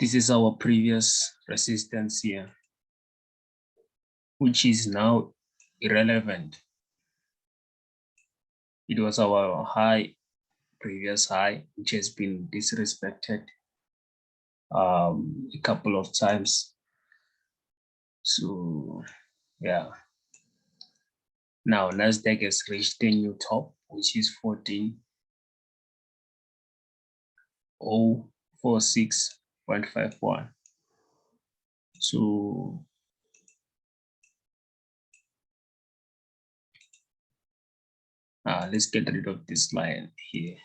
This is our previous resistance here, which is now irrelevant. It was our high, previous high, which has been disrespected a couple of times. So yeah, now Nasdaq has reached a new top, which is 14,046.51. So let's get rid of this line here.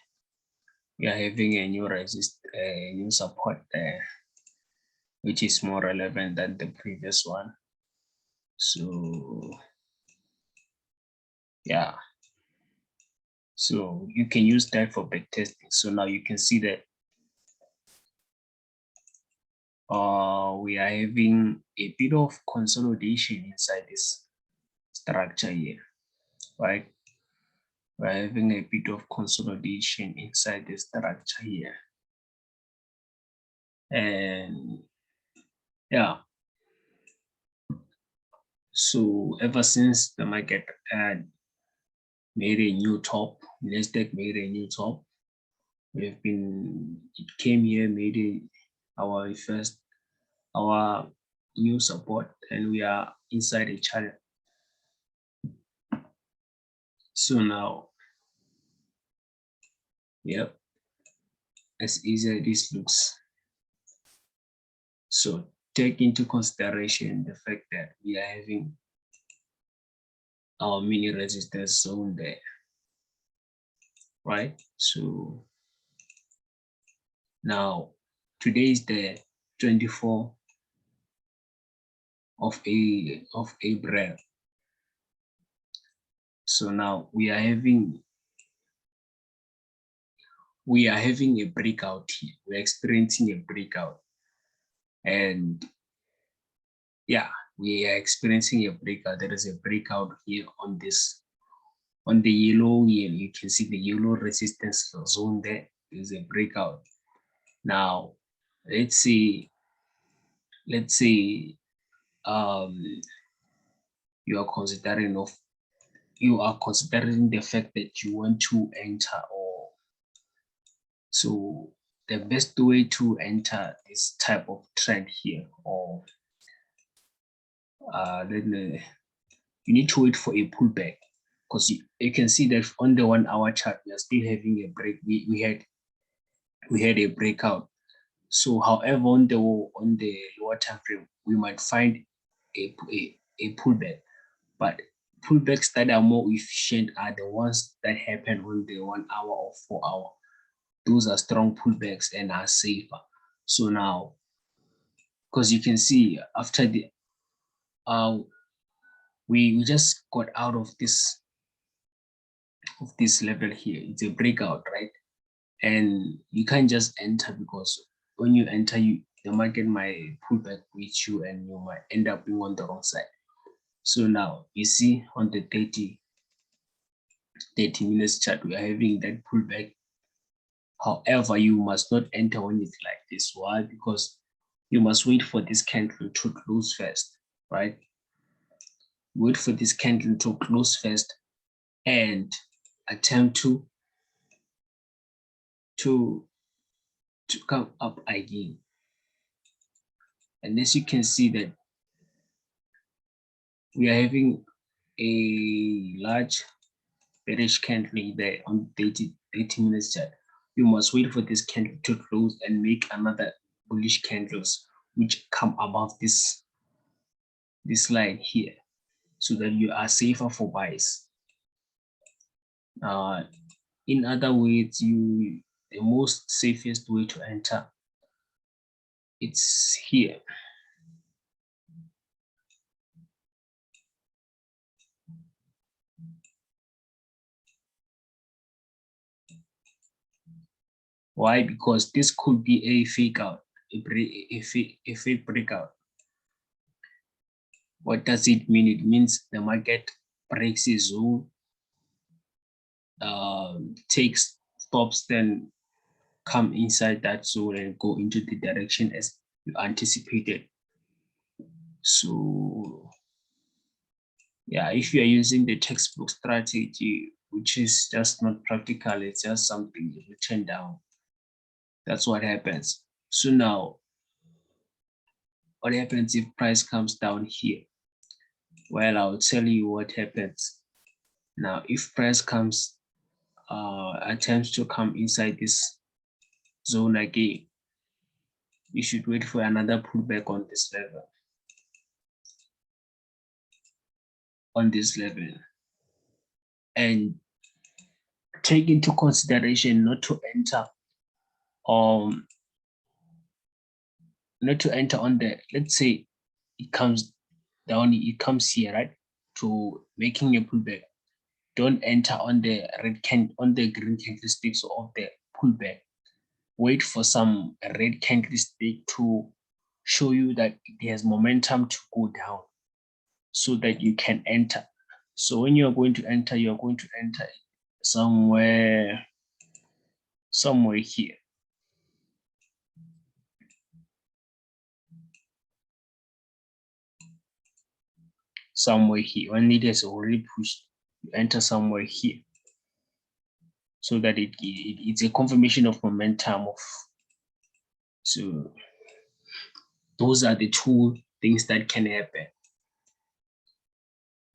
We are having a new new support there, which is more relevant than the previous one. So yeah, so you can use that for backtesting. So now you can see that we are having a bit of consolidation inside this structure here, right? We're having a bit of consolidation inside the structure here. And yeah, so ever since the market had made a new top, Nasdaq made a new top, it came here, made our new support, and we are inside a channel. So now, yep, as easy as this looks. So take into consideration the fact that we are having our mini resistance zone there, right? So now today is the 24th of April. So now we are having a breakout here. We're experiencing a breakout, and yeah, we are experiencing a breakout. There is a breakout here on the yellow here. You can see the yellow resistance zone there. There's a breakout. Now let's say you are considering the fact that you want to enter, or so the best way to enter this type of trend here, or then you need to wait for a pullback, because you can see that on the 1 hour chart we are still having a break. We had a breakout. So however, on the lower time frame we might find a pullback, but pullbacks that are more efficient are the ones that happen on the 1 hour or 4 hour. Those are strong pullbacks and are safer. So now, because you can see after the we just got out of this level here. It's a breakout, right? And you can't just enter, because when you enter, the market might pull back with you and you might end up being on the wrong side. So now you see on the 30 minutes chart, we are having that pullback. However, you must not enter when it's like this. Why? Because you must wait for this candle to close first, right? Wait for this candle to close first and attempt to come up again. And as you can see that we are having a large bearish candle there on 30 minutes chart. You must wait for this candle to close and make another bullish candles which come above this line here, so that you are safer for buys. In other words, the most safest way to enter, it's here. Why? Because this could be a fake out, a fake breakout. What does it mean? It means the market breaks a zone, takes stops, then come inside that zone and go into the direction as you anticipated. So yeah, if you are using the textbook strategy, which is just not practical, it's just something written down, that's what happens. So now, what happens if price comes down here? Well, I'll tell you what happens. Now, if price comes, attempts to come inside this zone again, you should wait for another pullback on this level. And take into consideration not to enter on the, let's say it comes down, it comes here, right, to making a pullback. Don't enter on the green candlesticks of the pullback. Wait for some red candlestick to show you that it has momentum to go down so that you can enter. So when you're going to enter, you're going to enter somewhere here. Somewhere here. When it has already pushed, you enter somewhere here. So that it's a confirmation of momentum of. So those are the two things that can happen.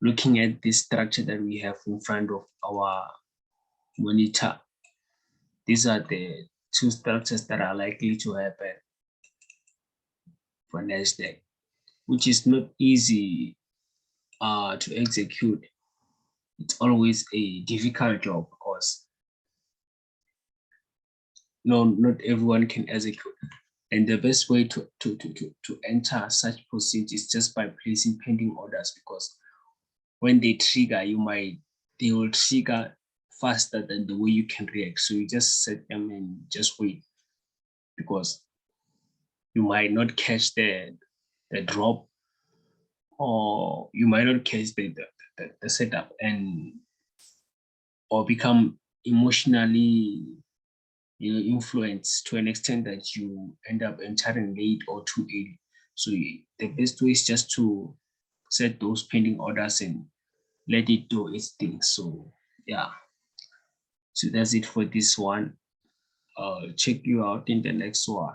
Looking at this structure that we have in front of our monitor, these are the two structures that are likely to happen for Nasdaq, which is not easy to execute. It's always a difficult job because not everyone can execute. And the best way to enter such positions is just by placing pending orders, because when they trigger, they will trigger faster than the way you can react. So you just set them and just wait, because you might not catch the drop, or you might not catch the setup, and or become emotionally influenced to an extent that you end up entering late or too early. So the best way is just to set those pending orders and let it do its thing. So yeah, so that's it for this one. Check you out in the next one.